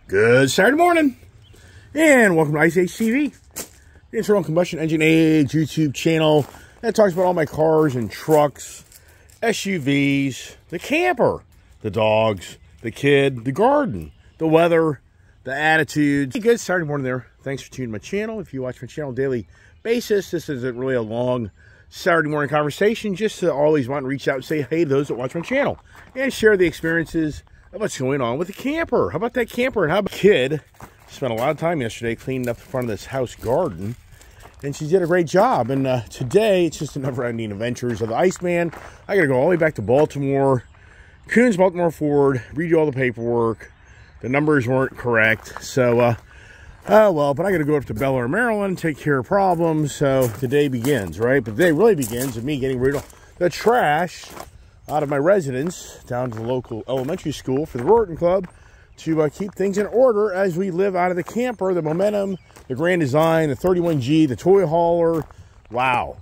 Good Saturday morning, and welcome to Ice Age TV, the internal combustion engine age YouTube channel that talks about all my cars and trucks, SUVs, the camper, the dogs, the kid, the garden, the weather, the attitudes. Hey, good Saturday morning there. Thanks for tuning in my channel. If you watch my channel on a daily basis, this isn't really a long Saturday morning conversation, just to always want to reach out and say hey to those that watch my channel and share the experiences of what's going on with the camper. How about that camper? And how about kid? Spent a lot of time yesterday cleaning up the front of this house garden, and she did a great job. And today it's just a never-ending adventures of the Iceman. I got to go all the way back to Baltimore, Coons Baltimore Ford, redo all the paperwork. The numbers weren't correct, so oh well. But I got to go up to Bel Air, Maryland, take care of problems. So the day begins, right? But the day really begins with me getting rid of the trash out of my residence down to the local elementary school for the Rorton Club to keep things in order as we live out of the camper, the Momentum, the Grand Design, the 31G, the toy hauler. Wow.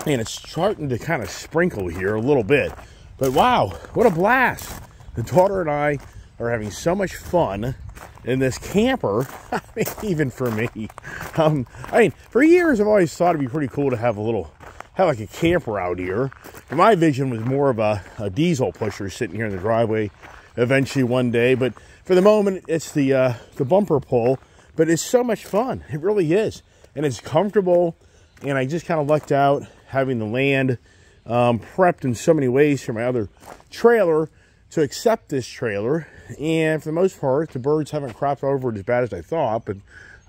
And it's starting to kind of sprinkle here a little bit. But wow, what a blast. The daughter and I are having so much fun in this camper. I mean, even for me. I mean, for years I've always thought it'd be pretty cool to have like a camper out here. And my vision was more of a diesel pusher sitting here in the driveway eventually one day. But for the moment, it's the bumper pull. But it's so much fun. It really is. And it's comfortable. And I just kind of lucked out having the land prepped in so many ways for my other trailer to accept this trailer. And for the most part, the birds haven't cropped over it as bad as I thought. But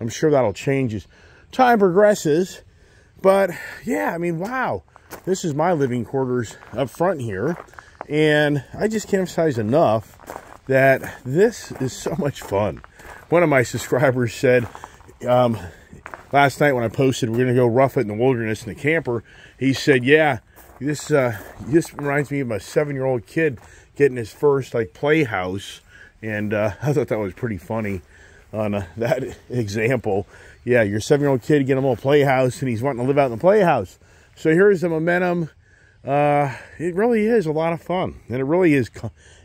I'm sure that'll change as time progresses. But yeah, I mean, wow, this is my living quarters up front here. And I just can't emphasize enough that this is so much fun. One of my subscribers said last night when I posted we're going to go rough it in the wilderness in the camper, he said, yeah, this reminds me of a 7-year-old kid getting his first like playhouse. And I thought that was pretty funny on that example. Yeah, your 7-year-old kid getting a little playhouse, and he's wanting to live out in the playhouse. So here's the Momentum. It really is a lot of fun, and it really is.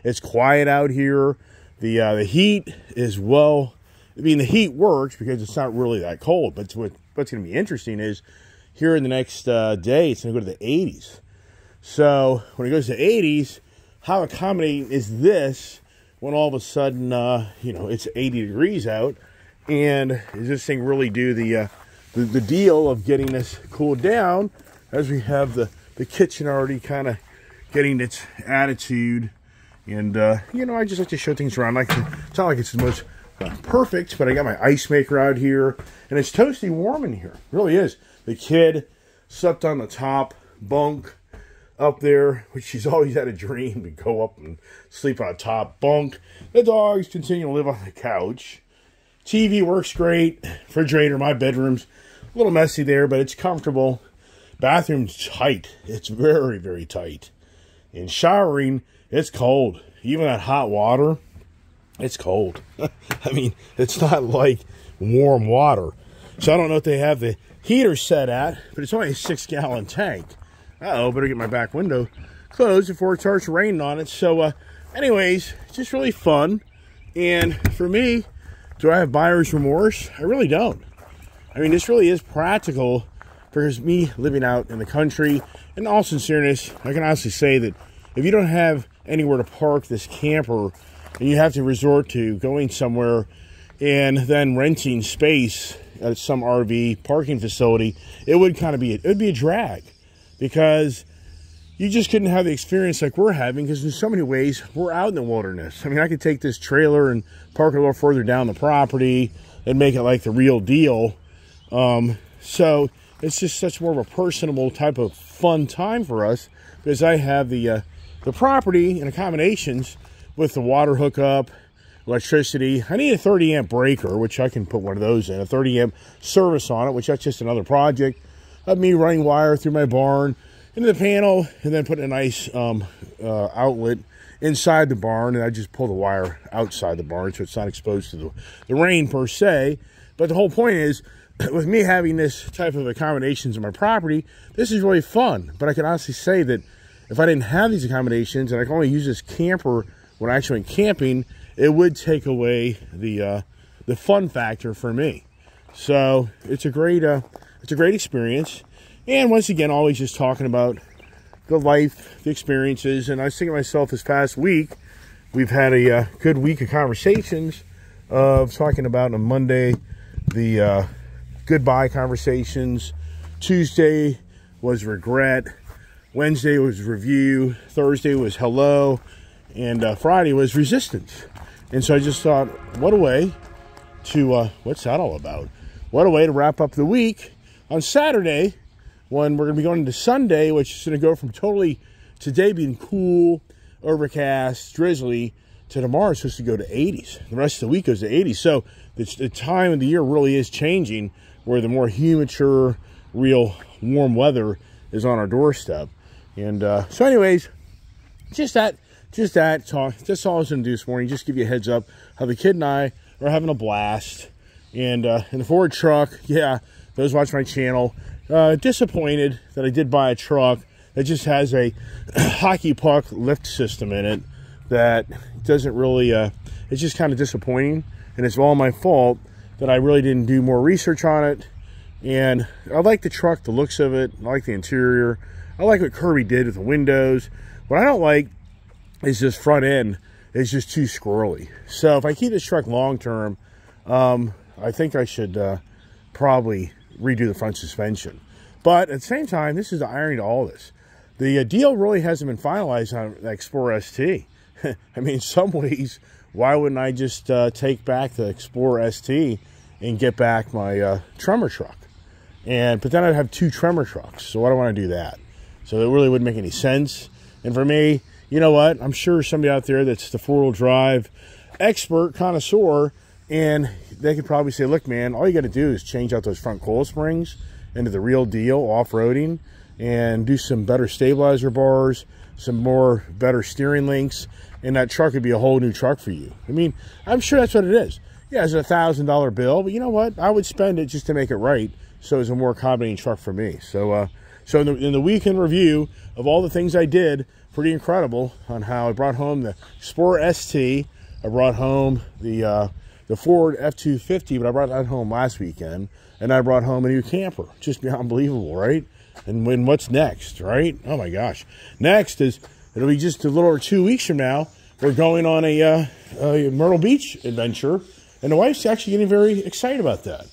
It's quiet out here. The heat is well. I mean, the heat works because it's not really that cold. But what's going to be interesting is here in the next day, it's going to go to the 80s. So when it goes to 80s, how accommodating is this when all of a sudden, you know, it's 80 degrees out? And does this thing really do the deal of getting us cooled down as we have the kitchen already kind of getting its attitude? And, you know, I just like to show things around. It's not like it's the most perfect, but I got my ice maker out here. And it's toasty warm in here. It really is. The kid slept on the top bunk up there, which she's always had a dream to go up and sleep on a top bunk. The dogs continue to live on the couch. TV works great. Refrigerator, my bedroom's a little messy there, but it's comfortable. Bathroom's tight. It's very, very tight. And showering, it's cold. Even that hot water, it's cold. I mean, it's not like warm water. So I don't know what they have the heater set at, but it's only a 6-gallon tank. Uh-oh, better get my back window closed before it starts raining on it. So, anyways, it's just really fun. And for me, do I have buyer's remorse? I really don't. I mean, this really is practical because me living out in the country. In all sincereness, I can honestly say that if you don't have anywhere to park this camper and you have to resort to going somewhere and then renting space at some RV parking facility, it would kind of be, it would be a drag because you just couldn't have the experience like we're having because in so many ways, we're out in the wilderness. I mean, I could take this trailer and park it a little further down the property and make it like the real deal. So it's just such more of a personable type of fun time for us because I have the property and accommodations with the water hookup, electricity. I need a 30-amp breaker, which I can put one of those in, a 30-amp service on it, which that's just another project of me running wire through my barn into the panel and then put a nice outlet inside the barn, and I just pull the wire outside the barn so it's not exposed to the rain per se. But the whole point is, with me having this type of accommodations in my property, this is really fun. But I can honestly say that if I didn't have these accommodations and I can only use this camper when I actually went camping, it would take away the fun factor for me. So it's a great experience. And once again, always just talking about the life, the experiences. And I was thinking to myself, this past week, we've had a good week of conversations of talking about on Monday, the goodbye conversations. Tuesday was regret. Wednesday was review. Thursday was hello. And Friday was resistance. And so I just thought, what a way to, what's that all about? What a way to wrap up the week on Saturday, when we're going to be going into Sunday, which is going to go from totally today being cool, overcast, drizzly, to tomorrow it's supposed to go to 80s. The rest of the week goes to 80s. So the time of the year really is changing, where the more humid, real warm weather is on our doorstep. And so anyways, just that talk. That's all I was going to do this morning. Just give you a heads up how the kid and I are having a blast. And in the Ford truck, yeah, those watch my channel, disappointed that I did buy a truck that just has a hockey puck lift system in it that doesn't really, it's just kind of disappointing. And it's all my fault that I really didn't do more research on it. And I like the truck, the looks of it. I like the interior. I like what Kirby did with the windows. What I don't like is this front end is just too squirrely. So if I keep this truck long term, I think I should probably redo the front suspension. But at the same time, this is the irony to all this. The deal really hasn't been finalized on the Explorer ST. I mean, in some ways, why wouldn't I just take back the Explorer ST and get back my Tremor truck? But then I'd have two Tremor trucks, so why do I want to do that? So it really wouldn't make any sense. And for me, you know what? I'm sure somebody out there that's the four-wheel drive expert, connoisseur, and they could probably say, look, man, all you got to do is change out those front coil springs into the real deal off-roading and do some better stabilizer bars, some more better steering links, and that truck would be a whole new truck for you. I mean, I'm sure that's what it is. Yeah, it's a $1,000 bill, but you know what? I would spend it just to make it right, so it's a more accommodating truck for me. So in the weekend review of all the things I did, pretty incredible on how I brought home the Explorer ST. I brought home the Ford F-250, but I brought that home last weekend, and I brought home a new camper. Just beyond believable, right? And what's next, right? Oh my gosh. Next is, it'll be just a little over 2 weeks from now, we're going on a Myrtle Beach adventure, and the wife's actually getting very excited about that.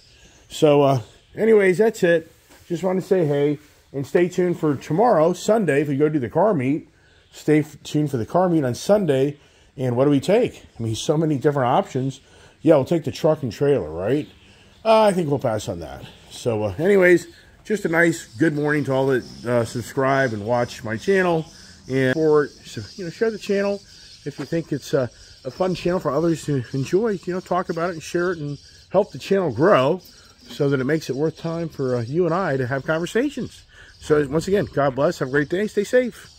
So anyways, that's it. Just want to say hey, and stay tuned for tomorrow, Sunday, if we go to the car meet. Stay tuned for the car meet on Sunday. And what do we take? I mean, so many different options. Yeah, we'll take the truck and trailer, right? I think we'll pass on that. So anyways, just a nice good morning to all that subscribe and watch my channel. And share the channel if you think it's a fun channel for others to enjoy. Talk about it and share it and help the channel grow so that it makes it worth time for you and I to have conversations. So once again, God bless. Have a great day. Stay safe.